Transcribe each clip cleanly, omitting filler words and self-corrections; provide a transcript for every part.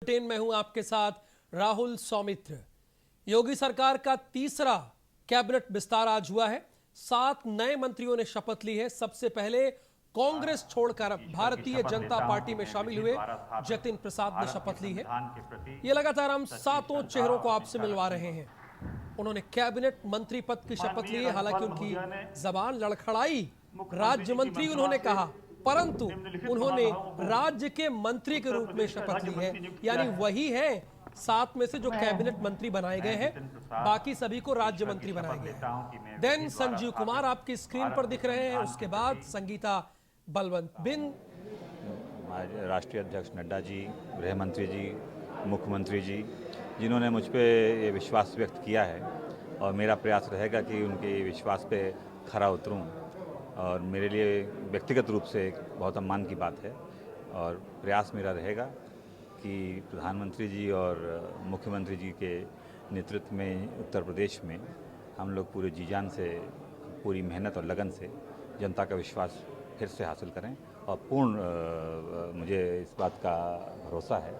Bulletin में हूं आपके साथ राहुल सौमित्र। योगी सरकार का तीसरा कैबिनेट विस्तार आज हुआ है। 7 नए मंत्रियों ने शपथ ली है। सबसे पहले कांग्रेस छोड़कर भारतीय जनता पार्टी में शामिल हुए जतिन प्रसाद ने शपथ ली है। ये लगातार हम 7 चेहरों को आपसे मिलवा रहे हैं। उन्होंने कैबिनेट मंत्री पद की शपथ ली है। हालांकि उनकी जबान लड़खड़ाई, राज्य मंत्री उन्होंने कहा, परंतु उन्होंने राज्य के मंत्री के रूप में शपथ ली है। यानी वही है 7 में से जो कैबिनेट मंत्री बनाए गए हैं, बाकी सभी को राज्य मंत्री बनाया गया है। देन संजीव कुमार आपकी स्क्रीन पर दिख रहे हैं। उसके बाद संगीता बलवंत बिन, राष्ट्रीय अध्यक्ष नड्डा जी, गृह मंत्री जी, मुख्यमंत्री जी, जिन्होंने मुझ पे ये विश्वास व्यक्त किया है और मेरा प्रयास रहेगा कि उनके विश्वास पे खरा उतरूं। और मेरे लिए व्यक्तिगत रूप से एक बहुत सम्मान की बात है और प्रयास मेरा रहेगा कि प्रधानमंत्री जी और मुख्यमंत्री जी के नेतृत्व में उत्तर प्रदेश में हम लोग पूरे जी जान से, पूरी मेहनत और लगन से जनता का विश्वास फिर से हासिल करें। और पूर्ण मुझे इस बात का भरोसा है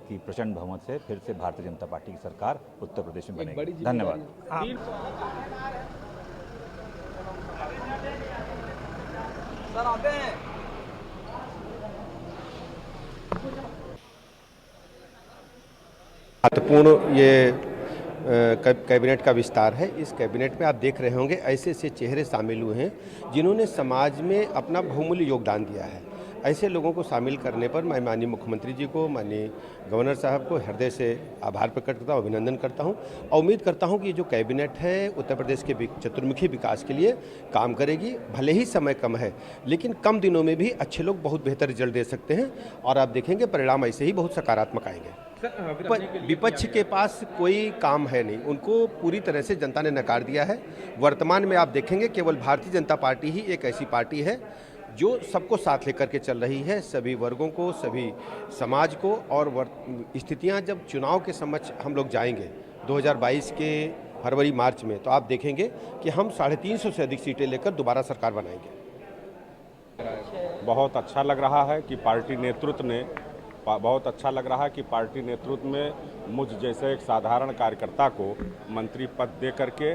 कि प्रचंड बहुमत से फिर से भारतीय जनता पार्टी की सरकार उत्तर प्रदेश में बनेगी। धन्यवाद। सर आते हैं। महत्वपूर्ण ये कैबिनेट का विस्तार है। इस कैबिनेट में आप देख रहे होंगे ऐसे ऐसे चेहरे शामिल हुए हैं जिन्होंने समाज में अपना बहुमूल्य योगदान दिया है। ऐसे लोगों को शामिल करने पर मैं माननीय मुख्यमंत्री जी को, माननीय गवर्नर साहब को हृदय से आभार प्रकट करता हूँ, अभिनंदन करता हूँ और उम्मीद करता हूँ कि ये जो कैबिनेट है उत्तर प्रदेश के चतुर्मुखी विकास के लिए काम करेगी। भले ही समय कम है, लेकिन कम दिनों में भी अच्छे लोग बहुत बेहतर रिजल्ट दे सकते हैं और आप देखेंगे परिणाम ऐसे ही बहुत सकारात्मक आएंगे। विपक्ष के पास कोई काम है नहीं, उनको पूरी तरह से जनता ने नकार दिया है। वर्तमान में आप देखेंगे केवल भारतीय जनता पार्टी ही एक ऐसी पार्टी है जो सबको साथ लेकर के चल रही है, सभी वर्गों को, सभी समाज को। और स्थितियां जब चुनाव के समक्ष हम लोग जाएंगे 2022 के फरवरी मार्च में, तो आप देखेंगे कि हम 350 से अधिक सीटें लेकर दोबारा सरकार बनाएंगे। बहुत अच्छा लग रहा है कि पार्टी नेतृत्व ने मुझ जैसे एक साधारण कार्यकर्ता को मंत्री पद दे करके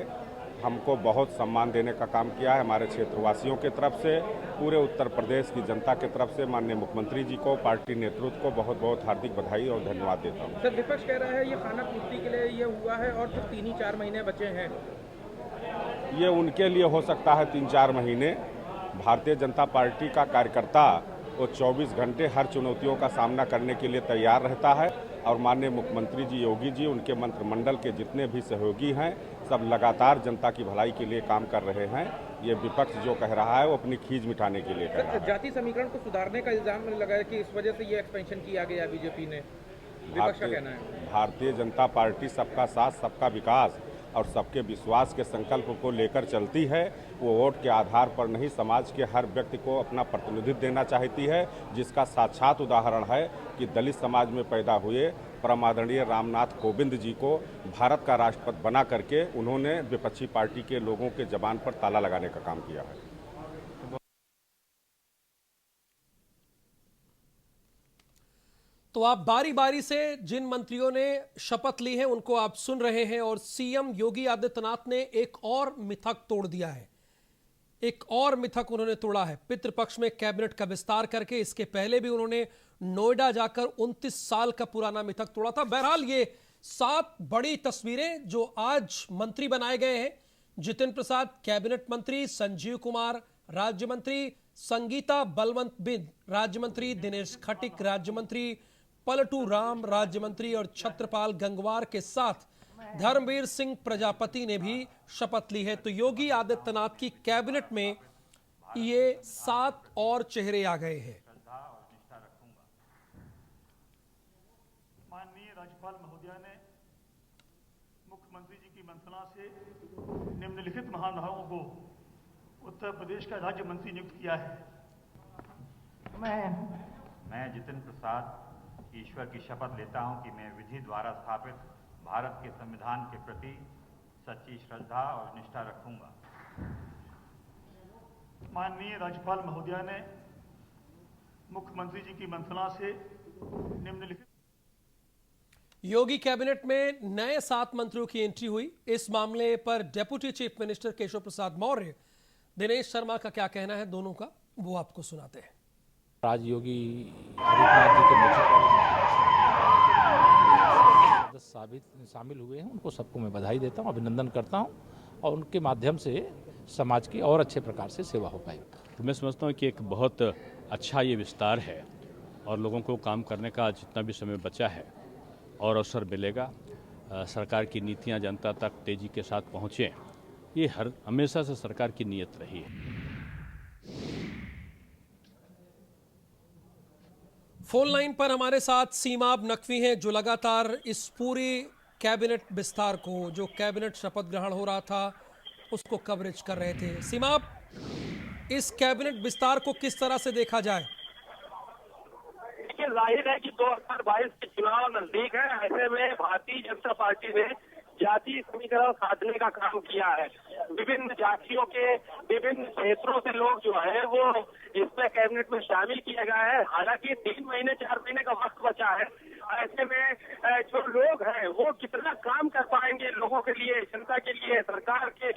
हमको बहुत सम्मान देने का काम किया है। हमारे क्षेत्रवासियों की तरफ से, पूरे उत्तर प्रदेश की जनता की तरफ से माननीय मुख्यमंत्री जी को, पार्टी नेतृत्व को बहुत बहुत हार्दिक बधाई और धन्यवाद देता हूँ। सर, विपक्ष कह रहा है ये खाना पूर्ति के लिए ये हुआ है और फिर 3 ही 4 महीने बचे हैं। ये उनके लिए हो सकता है 3-4 महीने। भारतीय जनता पार्टी का कार्यकर्ता वो 24 घंटे हर चुनौतियों का सामना करने के लिए तैयार रहता है और माननीय मुख्यमंत्री जी, योगी जी, उनके मंत्रिमंडल के जितने भी सहयोगी हैं, सब लगातार जनता की भलाई के लिए काम कर रहे हैं। ये विपक्ष जो कह रहा है वो अपनी खींच मिटाने के लिए कह रहा है। जाति समीकरण को सुधारने का इल्जाम लगाया कि इस वजह से ये एक्सपेंशन किया गया बीजेपी ने, विपक्ष का कहना है। भारतीय जनता पार्टी सबका साथ, सबका विकास और सबके विश्वास के संकल्प को लेकर चलती है। वो वोट के आधार पर नहीं, समाज के हर व्यक्ति को अपना प्रतिनिधित्व देना चाहती है, जिसका साक्षात उदाहरण है कि दलित समाज में पैदा हुए परम आदरणीय रामनाथ कोविंद जी को भारत का राष्ट्रपति बना करके उन्होंने विपक्षी पार्टी के लोगों के जबान पर ताला लगाने का काम किया है। तो आप बारी बारी से जिन मंत्रियों ने शपथ ली है उनको आप सुन रहे हैं और सीएम योगी आदित्यनाथ ने एक और मिथक तोड़ दिया है। एक और मिथक उन्होंने तोड़ा है पितृपक्ष में कैबिनेट का विस्तार करके। इसके पहले भी उन्होंने नोएडा जाकर 29 साल का पुराना मिथक तोड़ा था। बहरहाल ये 7 बड़ी तस्वीरें जो आज मंत्री बनाए गए हैं। जितिन प्रसाद कैबिनेट मंत्री, संजीव कुमार राज्य मंत्री, संगीता बलवंत बिन राज्य मंत्री, दिनेश खटिक राज्य मंत्री, पलटू राम राज्य मंत्री और छत्रपाल गंगवार के साथ धर्मवीर सिंह प्रजापति ने भी शपथ ली है। तो योगी आदित्यनाथ की कैबिनेट में ये 7 और चेहरे आ गए हैं। माननीय राज्यपाल महोदया ने मुख्यमंत्री जी की मंत्रणा से निम्नलिखित महानुभावों को उत्तर प्रदेश का राज्य मंत्री नियुक्त किया है। मैं जितिन प्रसाद ईश्वर की शपथ लेता हूं कि मैं विधि द्वारा स्थापित भारत के संविधान के प्रति सच्ची श्रद्धा और निष्ठा रखूंगा। माननीय राज्यपाल महोदया ने मुख्यमंत्री जी की मंत्रणा से निम्नलिखित योगी कैबिनेट में नए 7 मंत्रियों की एंट्री हुई। इस मामले पर deputy chief minister Keshav Prasad Maurya, Dinesh Sharma का क्या कहना है दोनों का, वो आपको सुनाते हैं। आज योगी आदित्यनाथ जी के नेतृत्व में सदस्य शामिल हुए हैं, उनको सबको मैं बधाई देता हूं, अभिनंदन करता हूं और उनके माध्यम से समाज की और अच्छे प्रकार से सेवा हो पाएगी। तो मैं समझता हूँ कि एक बहुत अच्छा ये विस्तार है और लोगों को काम करने का जितना भी समय बचा है और अवसर मिलेगा, सरकार की नीतियाँ जनता तक तेजी के साथ पहुँचें, ये हमेशा से सरकार की नीयत रही है। फोन लाइन पर हमारे साथ सीमाब नकवी हैं, जो लगातार इस पूरी कैबिनेट विस्तार को, जो कैबिनेट शपथ ग्रहण हो रहा था, उसको कवरेज कर रहे थे। सीमाब, इस कैबिनेट विस्तार को किस तरह से देखा जाए? देखिए, जाहिर है कि 2022 के चुनाव नजदीक है। ऐसे में भारतीय जनता पार्टी ने जातीय समीकरण साधने का काम किया है। विभिन्न जातियों के विभिन्न क्षेत्रों से लोग जो है वो इसमें कैबिनेट में शामिल किए गए हैं। हालांकि 3 महीने 4 महीने का वक्त बचा है। ऐसे में जो लोग हैं वो कितना काम कर पाएंगे लोगों के लिए, जनता के लिए, सरकार के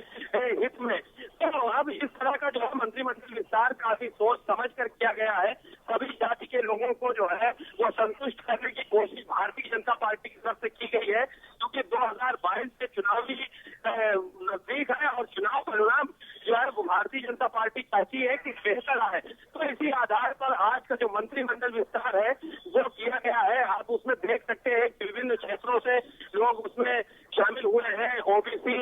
हित में। तो अब इस तरह का जो है मंत्रिमंडल विस्तार काफी सोच समझ कर किया गया है। सभी जाति के लोगों को जो है वो संतुष्ट करने की कोशिश भारतीय जनता पार्टी की तरफ से की गई है, क्योंकि 2022 के चुनावी नजदीक है और चुनाव परिणाम जो है वो भारतीय जनता पार्टी चाहती है कि बेहतर आए। तो इसी आधार पर आज का जो मंत्रिमंडल विस्तार है वो किया गया है। आप उसमें देख सकते हैं कि विभिन्न क्षेत्रों से लोग उसमें शामिल हुए हैं। ओबीसी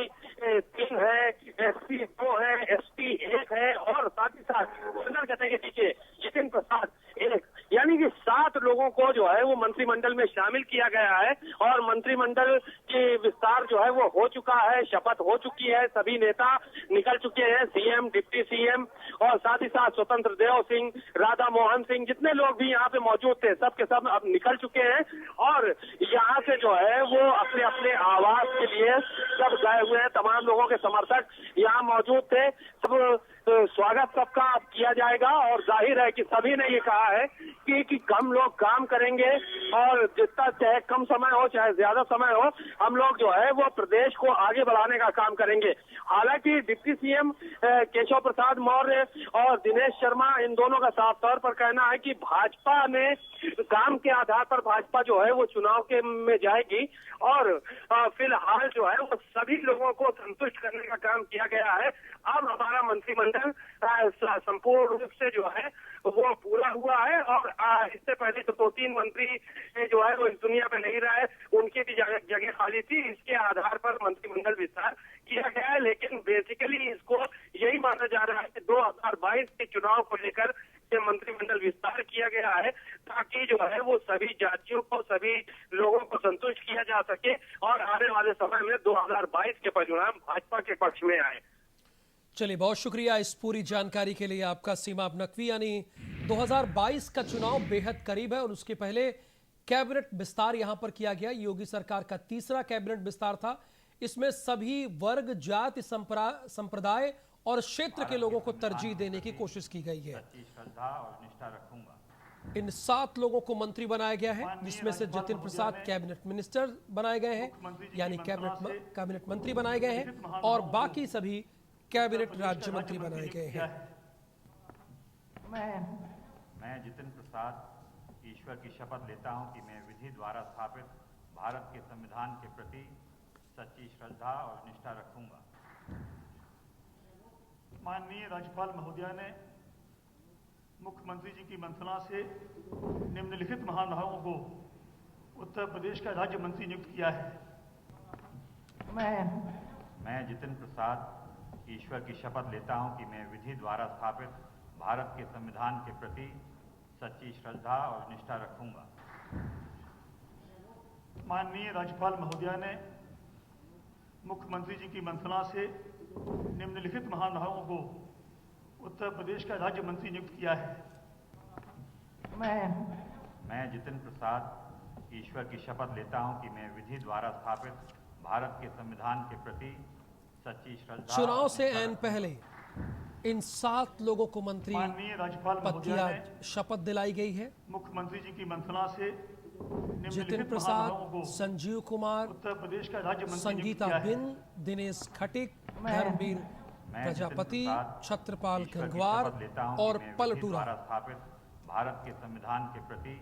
3 है, एससी 2 है, एसटी 1 है और साथ ही साथ जनरल कैटेगरी के जितिन प्रसाद 1, यानी कि 7 लोगों को जो है वो मंत्रिमंडल में शामिल किया गया है। और मंत्रिमंडल की विस्तार जो है वो हो चुका है, शपथ हो चुकी है, सभी नेता निकल चुके हैं, सीएम, डिप्टी सीएम और साथ ही साथ स्वतंत्र देव सिंह, राधा मोहन सिंह, जितने लोग भी यहाँ पे मौजूद थे सब के सब अब निकल चुके हैं। और यहाँ से जो है वो अपने अपने आवास के लिए सब गए हुए हैं। तमाम लोगों के समर्थक यहाँ मौजूद थे। सब स्वागत सबका किया जाएगा और जाहिर है कि सभी ने ये कहा है कि कम लोग काम करेंगे और जितना चाहे कम समय हो चाहे ज्यादा समय हो, हम लोग जो है वो प्रदेश को आगे बढ़ाने का काम करेंगे। हालांकि डिप्टी सीएम केशव प्रसाद मौर्य और दिनेश शर्मा, इन दोनों का साफ तौर पर कहना है कि भाजपा ने काम के आधार पर भाजपा जो है वो चुनाव के में जाएगी और फिलहाल जो है वो सभी लोगों को संतुष्ट करने का काम किया गया है। अब हमारा मंत्रिमंडल संपूर्ण रूप से जो है वो पूरा हुआ है और इससे पहले तो 2-3 मंत्री जो है वो इस दुनिया में नहीं रहे, उनकी भी जगह खाली थी। इसके आधार पर मंत्रिमंडल विस्तार किया गया है, लेकिन बेसिकली इसको यही माना जा रहा है कि 2022 के चुनाव को लेकर ये मंत्रिमंडल विस्तार किया गया है ताकि जो है वो सभी जातियों को, सभी लोगों को संतुष्ट किया जा सके और आने वाले समय में 2022 के परिणाम भाजपा के पक्ष में आए। चलिए, बहुत शुक्रिया इस पूरी जानकारी के लिए आपका, सीमाब नकवी। यानी 2022 का चुनाव बेहद करीब है और उसके पहले कैबिनेट विस्तार यहां पर किया गया। योगी सरकार का तीसरा कैबिनेट विस्तार था। इसमें सभी वर्ग, जाति, संप्रदाय और क्षेत्र के लोगों को तरजीह देने की कोशिश की गई है। श्रद्धा और निष्ठा रखूंगा। इन 7 लोगों को मंत्री बनाया गया है, जिसमें से जितिन प्रसाद कैबिनेट मिनिस्टर बनाए गए हैं, यानी कैबिनेट मंत्री बनाए गए हैं और बाकी सभी कैबिनेट राज्य मंत्री बनाए गए हैं। मैं जितिन प्रसाद ईश्वर की शपथ लेता हूं कि मैं विधि द्वारा स्थापित भारत के संविधान के प्रति सच्ची श्रद्धा और निष्ठा रखूंगा। माननीय राज्यपाल महोदया ने मुख्यमंत्री जी की मंत्रणा से निम्नलिखित महानुभावों को उत्तर प्रदेश का राज्य मंत्री नियुक्त किया है। मैं जितिन प्रसाद ईश्वर की शपथ लेता हूं कि मैं विधि द्वारा स्थापित भारत के संविधान के प्रति सच्ची श्रद्धा और निष्ठा रखूंगा। माननीय राज्यपाल महोदया ने मुख्यमंत्री जी की मंत्रणा से निम्नलिखित महानुभावों को उत्तर प्रदेश का राज्य मंत्री नियुक्त किया है। मैं जितिन प्रसाद ईश्वर की शपथ लेता हूं कि मैं विधि द्वारा स्थापित भारत के संविधान के प्रति सच्ची श्रद्धा। चुनाव से ऐन पहले इन 7 लोगों को मंत्री माननीय राज्यपाल पद की महोदया ने शपथ दिलाई गई है। मुख्यमंत्री जी की मंत्रणा से निम्नलिखित जितिन महानुभावों प्रसाद, को संजीव कुमार, उत्तर प्रदेश का राज्य मंत्री नियुक्त संगीता किया है। बिन, दिनेश खटिक, धर्मवीर मैं प्रजापति, जितिन प्रसाद छत्रपाल ईश्वर की गंगवार शपथ लेता हूं और कि मैं विधि पलटूरा। द्वारा स्थापित भारत के संविधान के प्रति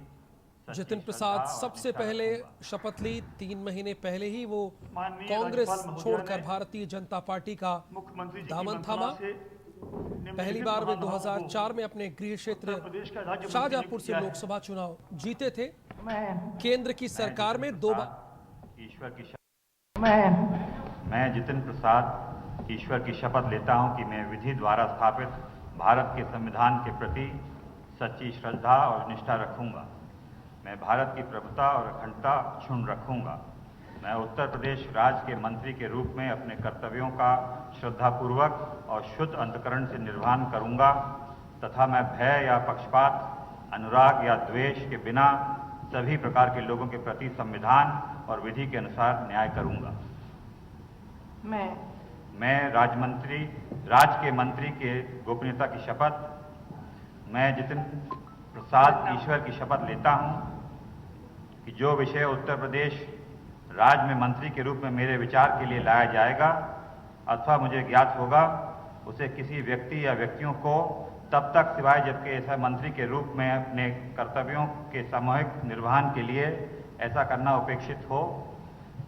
सच्ची जितिन श्रद्धा प्रसाद और सबसे निष्ठा पहले रखूंगा। शपथ ली। 3 महीने पहले ही वो माननीय कांग्रेस राज्यपाल महोदया छोड़कर ने भारतीय जनता पार्टी का मुख्यमंत्री जी की दामन मंत्रणा थामा। से पहली निम्नलिखित बार वे महानुभावों को 2004 में अपने गृह क्षेत्र उत्तर प्रदेश का राज्य मंत्री शाहजहांपुर नियुक्त से किया है। लोकसभा चुनाव जीते थे। केंद्र की सरकार में 2 बार ईश्वर की मैं जितिन प्रसाद ईश्वर की शपथ लेता हूं कि मैं विधि द्वारा स्थापित भारत के संविधान के प्रति सच्ची श्रद्धा और निष्ठा रखूंगा। मैं भारत की प्रभुता और अखंडता अक्षुण्ण रखूंगा। मैं उत्तर प्रदेश राज्य के मंत्री के रूप में अपने कर्तव्यों का श्रद्धापूर्वक और शुद्ध अंतःकरण से निर्वहन करूंगा तथा मैं भय या पक्षपात, अनुराग या द्वेष के बिना सभी प्रकार के लोगों के प्रति संविधान और विधि के अनुसार न्याय करूंगा। मैं राज्य के मंत्री के गोपनीयता की शपथ मैं जितिन प्रसाद ईश्वर की शपथ लेता हूं कि जो विषय उत्तर प्रदेश राज्य में मंत्री के रूप में मेरे विचार के लिए लाया जाएगा अथवा मुझे ज्ञात होगा उसे किसी व्यक्ति या व्यक्तियों को तब तक सिवाय जबकि ऐसा मंत्री के रूप में अपने कर्तव्यों के सामूहिक निर्वहन के लिए ऐसा करना अपेक्षित हो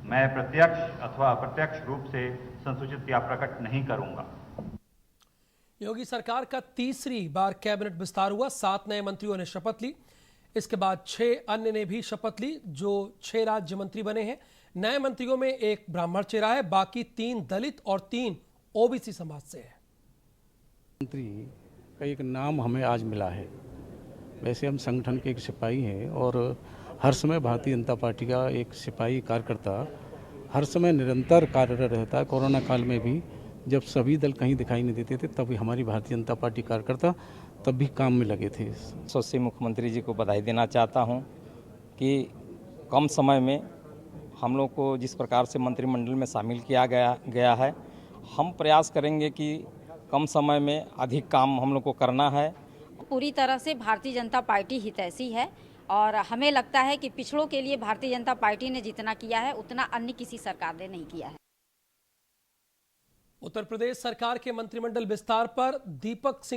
मैं प्रत्यक्ष अथवा अप्रत्यक्ष रूप से संसूचित या प्रकट नहीं करूंगा। योगी सरकार का तीसरी बार कैबिनेट विस्तार हुआ। 7 नए मंत्रियों ने शपथ ली। इसके बाद 6 अन्य ने भी शपथ ली, जो 6 राज्य मंत्री बने हैं। नए मंत्रियों में एक ब्राह्मण चेहरा है, बाकी 3 दलित और 3 ओबीसी समाज से है। मंत्री का एक नाम हमें आज मिला है। वैसे हम संगठन के एक सिपाही हैं और हर समय भारतीय जनता पार्टी का एक सिपाही कार्यकर्ता हर समय निरंतर कार्यरत रहता है। कोरोना काल में भी जब सभी दल कहीं दिखाई नहीं देते थे तभी हमारी भारतीय जनता पार्टी कार्यकर्ता तब भी काम में लगे थे। सबसे मुख्यमंत्री जी को बधाई देना चाहता हूं कि कम समय में हम लोग को जिस प्रकार से मंत्रिमंडल में शामिल किया गया है, हम प्रयास करेंगे कि कम समय में अधिक काम हम लोग को करना है। पूरी तरह से भारतीय जनता पार्टी हितैषी है और हमें लगता है कि पिछड़ों के लिए भारतीय जनता पार्टी ने जितना किया है उतना अन्य किसी सरकार ने नहीं किया है। उत्तर प्रदेश सरकार के मंत्रिमंडल विस्तार पर दीपक सिंह